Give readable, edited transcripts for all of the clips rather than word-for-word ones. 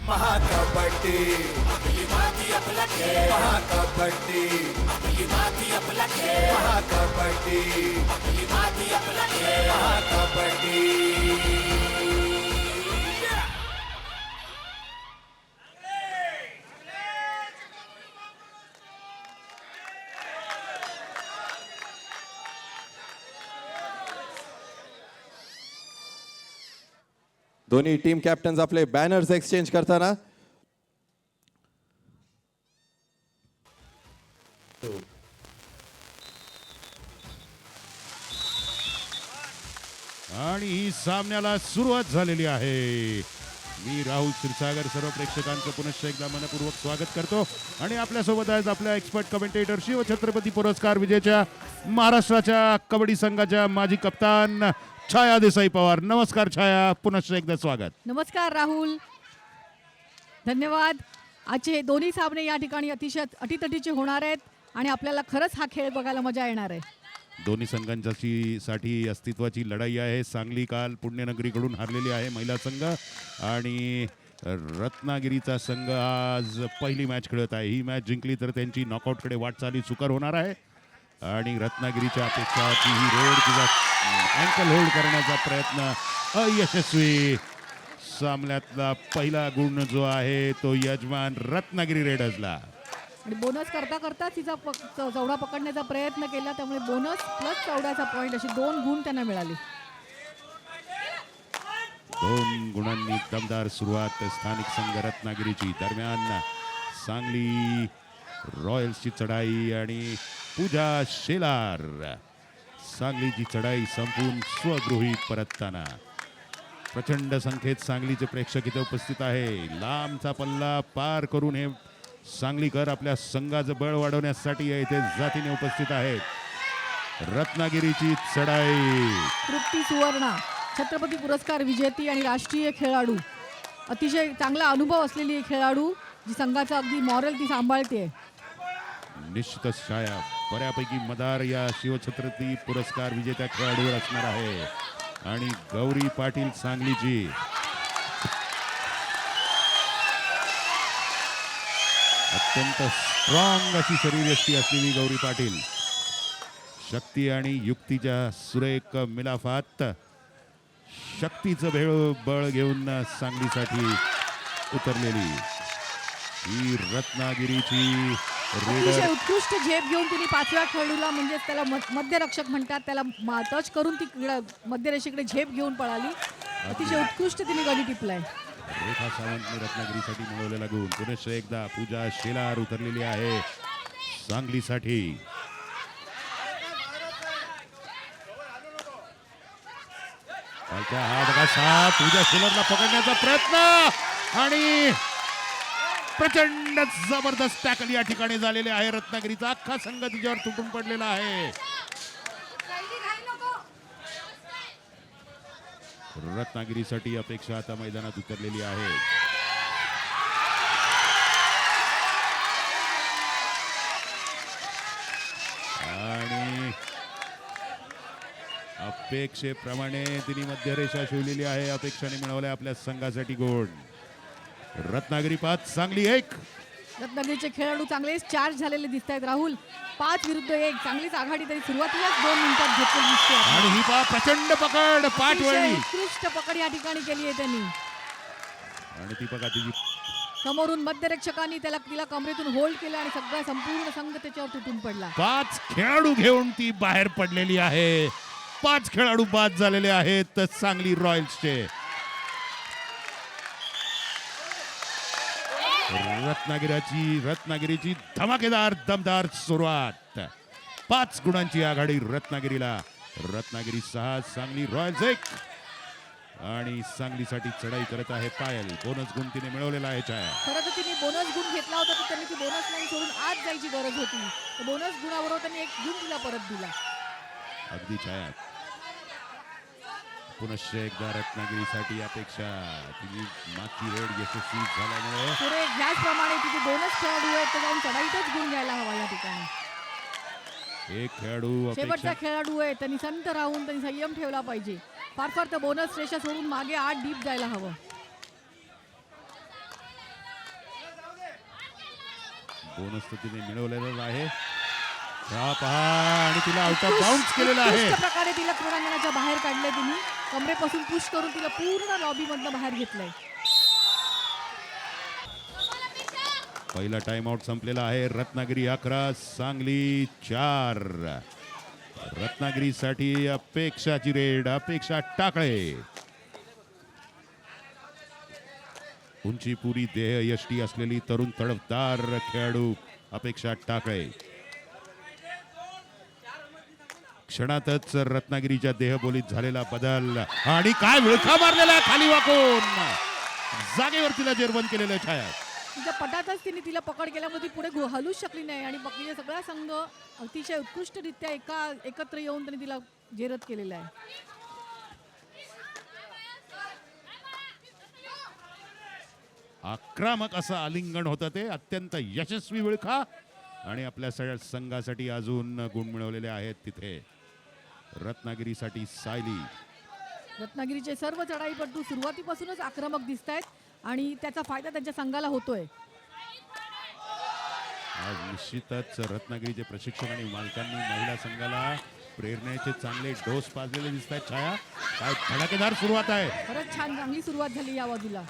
महाकबड्डी आपली माती आपला खेळ महाकबड्डी आपली माती आपला खेळ महाकबड्डी आपली माती आपला खेळ महाकबड्डी. दोन्ही टीम कॅप्टन्स आपले बॅनर्स एक्सचेंज करताना आणि ही सामन्याला सुरुवात झालेली आहे. मी राहुल क्षीरसागर सर्व प्रेक्षकांचं पुनश्च एकदा मनपूर्वक स्वागत करतो आणि आपल्यासोबत आज आपल्या एक्सपर्ट कमेंटेटर शिवछत्रपती पुरस्कार विजेत्या महाराष्ट्राच्या कबड्डी संघाच्या माजी कप्तान छाया देसाई पवार. नमस्कार छाया, पुनश्च एकदा स्वागत. नमस्कार राहुल, धन्यवाद. आजचे हे दोन्ही सामने या ठिकाणी अतिशय अटीतटीचे होणार आहेत आणि आपल्याला खरंच हा खेळ बघायला मजा येणार आहे. दोन्ही संघांची साठी अस्तित्वाची लढाई आहे. सांगली काल पुण्यनगरीकडून हारलेली आहे महिला संघ आणि रत्नागिरीचा संघ आज पहिली मॅच खेळत आहे. ही मॅच जिंकली तर त्यांची नॉकआउटकडे वाटचाली सुकर होणार आहे आणि रत्नागिरीच्या अपेक्षा की ही रेड किंवा अँकल होल्ड करण्याचा प्रयत्न अयशस्वी. सामन्यातला पहिला गुण जो आहे तो यजमान रत्नागिरी रेडर्सला. आणि बोनस करता करता तिचा चौडा पकडण्याचा प्रयत्न केला, त्यामुळे बोनस प्लस चौड्याचा पॉइंट अशी 2 गुण त्यांना मिळाले. 2 गुणांनी दमदार सुरुवात स्थानिक संघ रत्नागिरीची. दरम्यान सांगली रॉयल्सची चढाई आणि पूजा शेलार सांगलीची चढाई संपून स्वगृही परतताना. प्रचंड संख्येत सांगलीचे प्रेक्षक इथे उपस्थित आहे. लांबचा पल्ला पार करून हे सांगलीकर आपल्या संघाचं बळ वाढवण्यासाठी इथे जातीने उपस्थित आहेत. रत्नागिरीची चढाई. तृप्ती सुवर्णा छत्रपती पुरस्कार विजेती आणि राष्ट्रीय खेळाडू, अतिशय चांगला अनुभव असलेली खेळाडू, जी संघाचा अगदी मॉरल ती सांभाळते. निश्चितच छाया बऱ्यापैकी मदार या शिवछत्रपती पुरस्कार विजेत्या खेळाडूवर असणार आहे. आणि गौरी पाटील सांगलीची अत्यंत स्ट्रॉंग अशी शरीरयष्टी असलेली गौरी पाटील, शक्ती आणि युक्तीच्या सुरेख मिलाफात शक्तीचं बळ घेऊन सांगलीसाठी उतरलेली ही रत्नागिरीची अतिशय उत्कृष्ट झेप घेऊन तिने 5व्या खेळाडूला, म्हणजे त्याला मध्यरक्षक म्हणतात, त्याला टच करून ती मध्यरेषेकडे झेप घेऊन पळाली. अतिशय उत्कृष्ट तिने गडी टिपलाय. रेखा सावंतने रत्नागिरीसाठी मिळवलेला गुण. पुनश्च एकदा पूजा शेलार उतरलेली आहे सांगलीसाठी. हा बघा सा पूजा शेलारला पकडण्याचा प्रयत्न आणि प्रचंड जबरदस्त टॅकल या ठिकाणी झालेले आहे. रत्नागिरीचा अख्खा संघ तिच्यावर तुटून पडलेला आहे. रत्नागिरीसाठी अपेक्षा आता मैदानात उतरलेली आहे. आणि अपेक्षेप्रमाणे तिने मध्यरेषा शिवलेली आहे. अपेक्षाने मिळवल्या आपल्या संघासाठी गुण. रत्नागिरी 5 सांगली 1. रत्नागिरीचे खेळाडू चांगलेच चार्ज झालेले दिसत आहेत राहुल. 5 विरुद्ध 1 चांगलीच आघाडी तरी सुरुवातीलाच 2 मिनिटात घेतली दिसते. आणि ही प्रचंड पकड पाठ वळली. उत्कृष्ट पकड या ठिकाणी केली आहे त्यांनी. आणि ती बघा तिची समोरून मध्यरक्षकांनी तिला कमरेतून होल्ड केलं आणि सगळा संपूर्ण संघ त्याच्यावर तुटून पडला. 5 खेळाडू घेऊन ती बाहेर पडलेली आहे. 5 खेळाडू बाद झालेले आहेत सांगली रॉयल्सचे. रत्नागिरीची धमाकेदार दमदार सुरुवात. 5 गुणांची आघाडी रत्नागिरीला. रत्नागिरी 6 सांगली रॉयल्स 1. आणि सांगलीसाठी चढाई करत आहे पायल. बोनस गुण तिने मिळवलेला आहे. छाया खरं तर तिने बोनस गुण घेतला होता, तर त्यांनी ती बोनस लाईन सोडून आज जायची गरज होती. बोनस गुणाबरोबर त्यांनी 1 गुण तिला परत दिला. अगदी छाया. पुनश्च एकदा रत्नागिरीसाठी अपेक्षा. तिची मागची रेड यशस्वी झाल्यामुळे पुढे ज्याचप्रमाणे तिथे 2च खेळाडू आहेत, तर जाऊन चढाईतच गुण घ्यायला हवा या ठिकाणी. एक खेळाडू शेवटचा खेळाडू आहे, त्यांनी संत राहून त्यांनी संयम ठेवला पाहिजे. फार फार तर बोनस रेषा सोडून मागे 8 डीप जायला हवं. बोनस तर तिने मिळवलेलाच आहे. हा पहा आणि तिला आउट ऑफ बाउन्स केलेला आहे. उत्कृष्ट प्रकारे तिला क्रीडांगणाच्या बाहेर काढले तिने. कमरेपासून पुश करून तिला पूर्ण लॉबी मधनं बाहेर घेतलंय. पहिला टाइम आउट संपलेला आहे. रत्नागिरी 11 सांगली 4. रत्नागिरीसाठी अपेक्षाची रेड, अपेक्षा टाकळे. उंची पुरी देह यष्टी असलेली तरुण तडफदार खेळाडू अपेक्षा टाकळे. क्षणातच रत्नागिरीच्या देहबोलीत झालेला बदल आणि काय विळखा मारलेला आहे खाली वाकून. जागेवर तिला जेरबंद केलेलं आहे छाया. तिच्या पटातच तिने तिला पकड केल्यामुळे ती पुढे हलूच शकली नाही आणि बाकीचे सगळा संघ अतिशय उत्कृष्टरित्या एकत्र येऊन त्यांनी तिला जेरत केलेला आहे. आक्रमक असं आलिंगन होतं ते. अत्यंत यशस्वी विळखा आणि आपल्या सगळ्या संघासाठी अजून गुण मिळवलेले आहेत तिथे. रत्नागिरीसाठी सायली. रत्नागिरीचे सर्व चढाईपटू सुरुवातीपासूनच आक्रमक दिसत आहेत आणि त्याचा फायदा त्यांच्या संघाला होतोय. आज निश्चितच रत्नागिरीचे प्रशिक्षक आणि मालकांनी महिला संघाला प्रेरणेचे चांगले डोस पाजलेले दिसत आहेत. छाया, काय धडाकेदार सुरुवात आहे. खरंच छान चांगली सुरुवात झाली या बाजूला.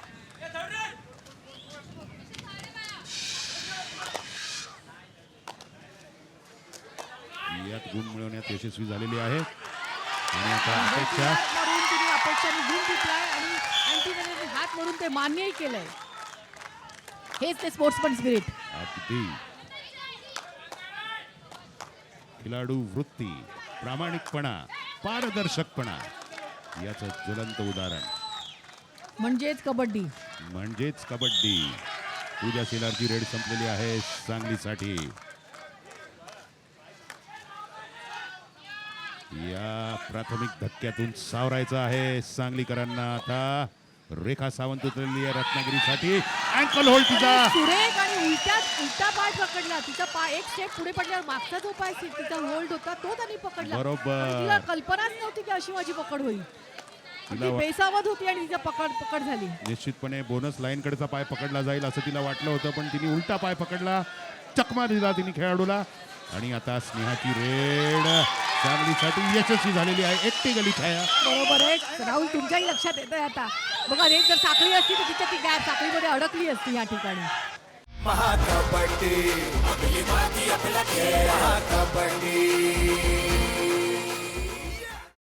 यात गुण मिळवण्यात यशस्वी झालेली आहे आणि आता अपेक्षा हात मारून तिने अपेक्षाने गुण टिपलाय आणि अँटीने हात मारून ते मान्यही केलंय. हेच ते स्पोर्ट्समन स्पिरिट. अगदी खिलाडू वृत्ती, प्रामाणिकपणा, पारदर्शकपणा याचं ज्वलंत उदाहरण म्हणजेच कबड्डी. म्हणजेच कबड्डी. पूजा शेलारची रेड संपलेली आहे सांगलीसाठी. या प्राथमिक धक्क्यातून सावरायचं आहे सांगलीकरांना. आता रेखा सावंत उतरलेली आहे रत्नागिरीसाठी. अँकल होल्ड तिचा. सुरेख आणि उलटा पाय पकडला. तिचा पाय एक स्टेप पुढे पडल्यावर मागचा जो पाय तिचा होल्ड होता तो त्यांनी पकडला. बरोबर. पण तिला कल्पनाच नव्हती की अशी माझी पकड होईल. तिला ती बेसावध होती आणि तिचा पकड झाली. निश्चितपणे बोनस लाईन कडचा पाय पकडला जाईल असं तिला वाटलं होतं, पण तिने उलटा पाय पकडला. चकमा दिला तिने खेळाडूला आणि आता स्नेहाची रेड सांगलीसाठी यशस्वी झालेली आहे. एकटी गली छाया. बरोबर आहे राहुल, तुमच्याही लक्षात येत आहे आता. बघा रेत जर साखळी असती तर तिच्या ती गॅप साखळीमध्ये अडकली असती या ठिकाणी. महाकबड्डी आपली माती आपला खेळ. महाकबड्डी